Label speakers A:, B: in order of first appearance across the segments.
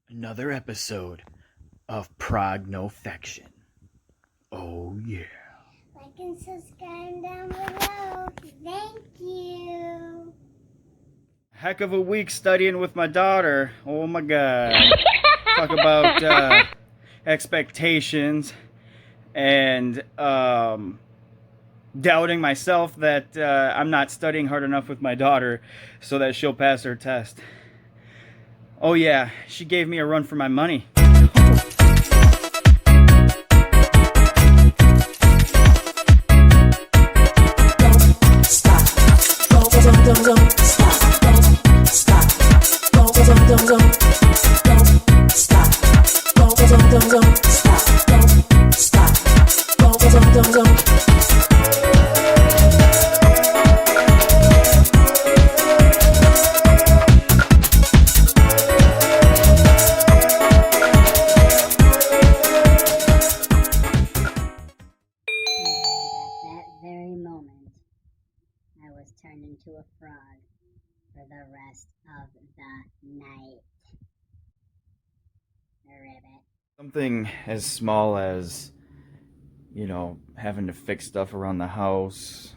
A: Another episode of Prognofection. Oh yeah.
B: Like and subscribe down below. Thank you.
A: Heck of a week studying with my daughter. Oh my god. Talk about expectations and doubting myself that I'm not studying hard enough with my daughter so that she'll pass her test. Oh yeah, she gave me a run for my money.
B: I was turned into a frog for the rest of the night. Ribbit.
A: Something as small as, having to fix stuff around the house,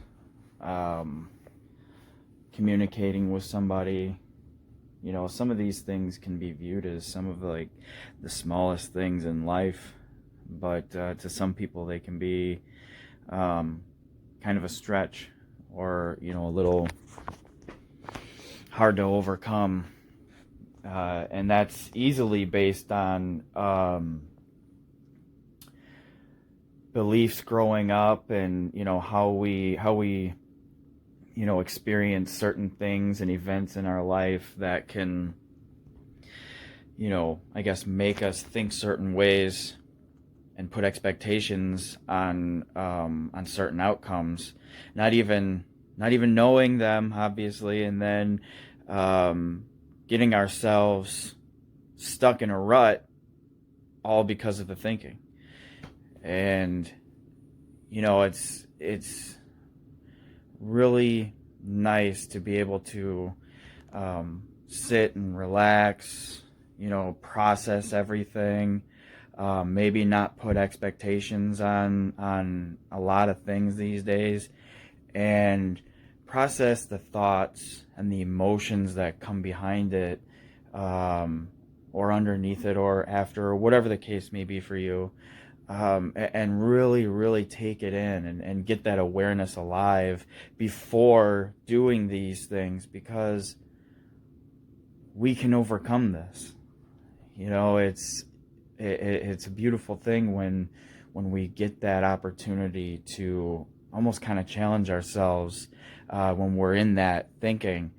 A: communicating with somebody. Some of these things can be viewed as some of the smallest things in life, but to some people they can be kind of a stretch, or a little hard to overcome, and that's easily based on beliefs growing up, and how we experience certain things and events in our life that can I guess make us think certain ways and put expectations on certain outcomes, not even knowing them, obviously, and then getting ourselves stuck in a rut, all because of the thinking. And it's really nice to be able to sit and relax, process everything, maybe not put expectations on a lot of things these days, and process the thoughts and the emotions that come behind it, or underneath it, or after, or whatever the case may be for you, and really take it in, and get that awareness alive before doing these things, because we can overcome this. It's a beautiful thing when we get that opportunity to almost kind of challenge ourselves, when we're in that thinking,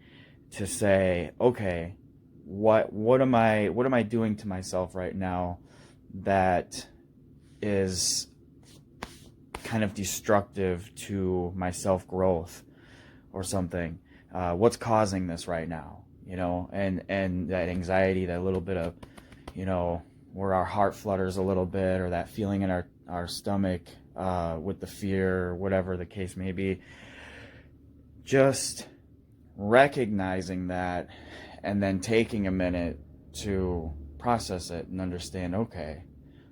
A: to say, okay, what am I doing to myself right now that is kind of destructive to my self-growth or something? What's causing this right now? And that anxiety, that little bit of, where our heart flutters a little bit, or that feeling in our stomach, with the fear, or whatever the case may be. Just recognizing that, and then taking a minute to process it and understand, okay,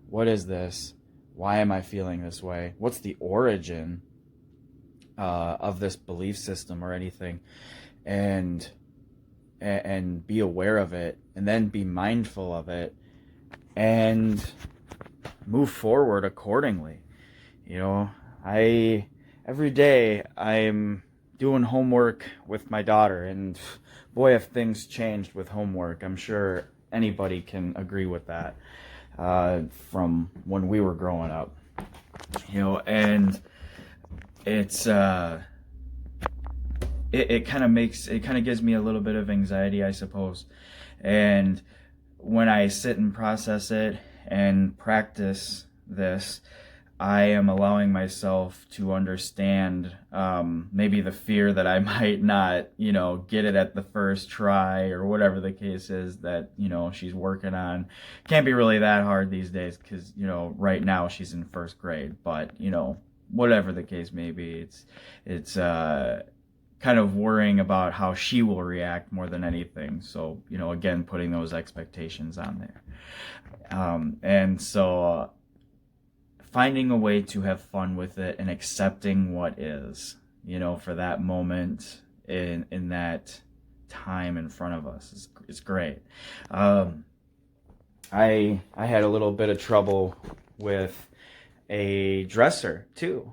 A: what is this? Why am I feeling this way? What's the origin of this belief system or anything? And be aware of it, and then be mindful of it, and move forward accordingly. Every day I'm doing homework with my daughter, and boy, have things changed with homework. I'm sure anybody can agree with that, from when we were growing up. And it's it kind of gives me a little bit of anxiety, I suppose. And when I sit and process it and practice this, I am allowing myself to understand, maybe the fear that I might not, get it at the first try, or whatever the case is that, she's working on. Can't be really that hard these days, because, right now she's in first grade. But, whatever the case may be, it's kind of worrying about how she will react more than anything. So, again, putting those expectations on there. And so finding a way to have fun with it and accepting what is, for that moment in that time in front of us is great. I had a little bit of trouble with a dresser too.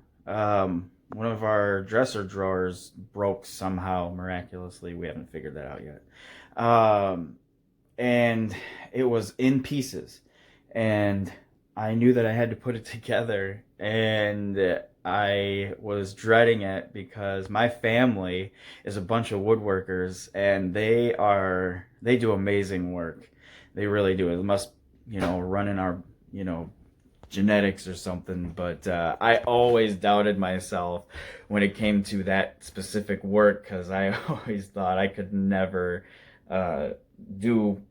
A: One of our dresser drawers broke somehow miraculously. We haven't figured that out yet. And it was in pieces, and I knew that I had to put it together, and I was dreading it because my family is a bunch of woodworkers, and they do amazing work. They really do. It must, run in our, genetics or something, but I always doubted myself when it came to that specific work, because I always thought I could never do,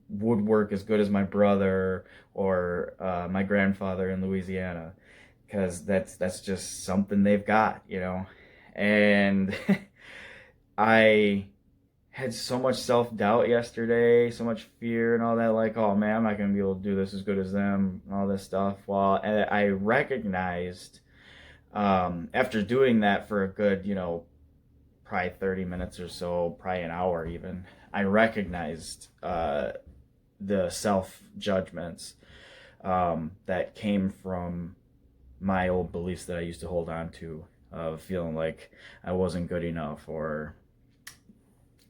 A: woodwork as good as my brother or my grandfather in Louisiana, because that's just something they've got, and I had so much self-doubt yesterday, so much fear and all that, like, oh man, I'm not going to be able to do this as good as them, and all this stuff. Well, and I recognized, after doing that for a good, probably 30 minutes or so, probably an hour even, I recognized the self-judgments that came from my old beliefs that I used to hold on to, of feeling like I wasn't good enough, or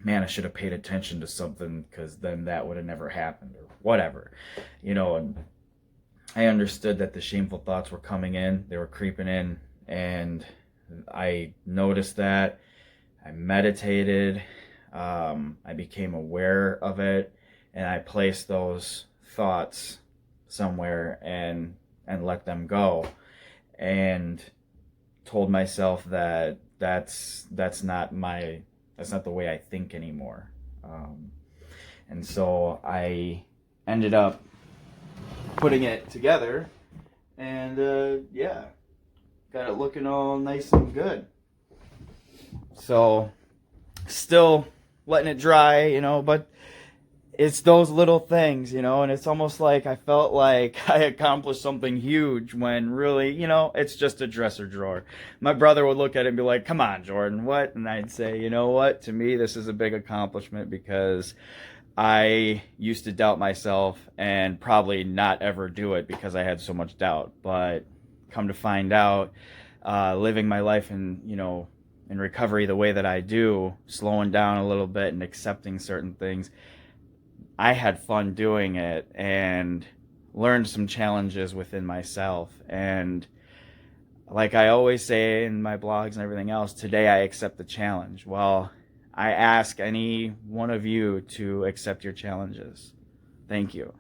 A: man, I should have paid attention to something, because then that would have never happened, or whatever, and I understood that the shameful thoughts were coming in, they were creeping in, and I noticed that. I meditated, I became aware of it, and I placed those thoughts somewhere and let them go, and told myself that that's not the way I think anymore. And so I ended up putting it together, and got it looking all nice and good. So still letting it dry, but it's those little things, and it's almost like I felt like I accomplished something huge, when really, it's just a dresser drawer. My brother would look at it and be like, come on, Jordan, what? And I'd say, you know what? To me, this is a big accomplishment, because I used to doubt myself and probably not ever do it because I had so much doubt. But come to find out, living my life in recovery the way that I do, slowing down a little bit and accepting certain things, I had fun doing it and learned some challenges within myself. And like I always say in my blogs and everything else, today I accept the challenge. Well, I ask any one of you to accept your challenges. Thank you.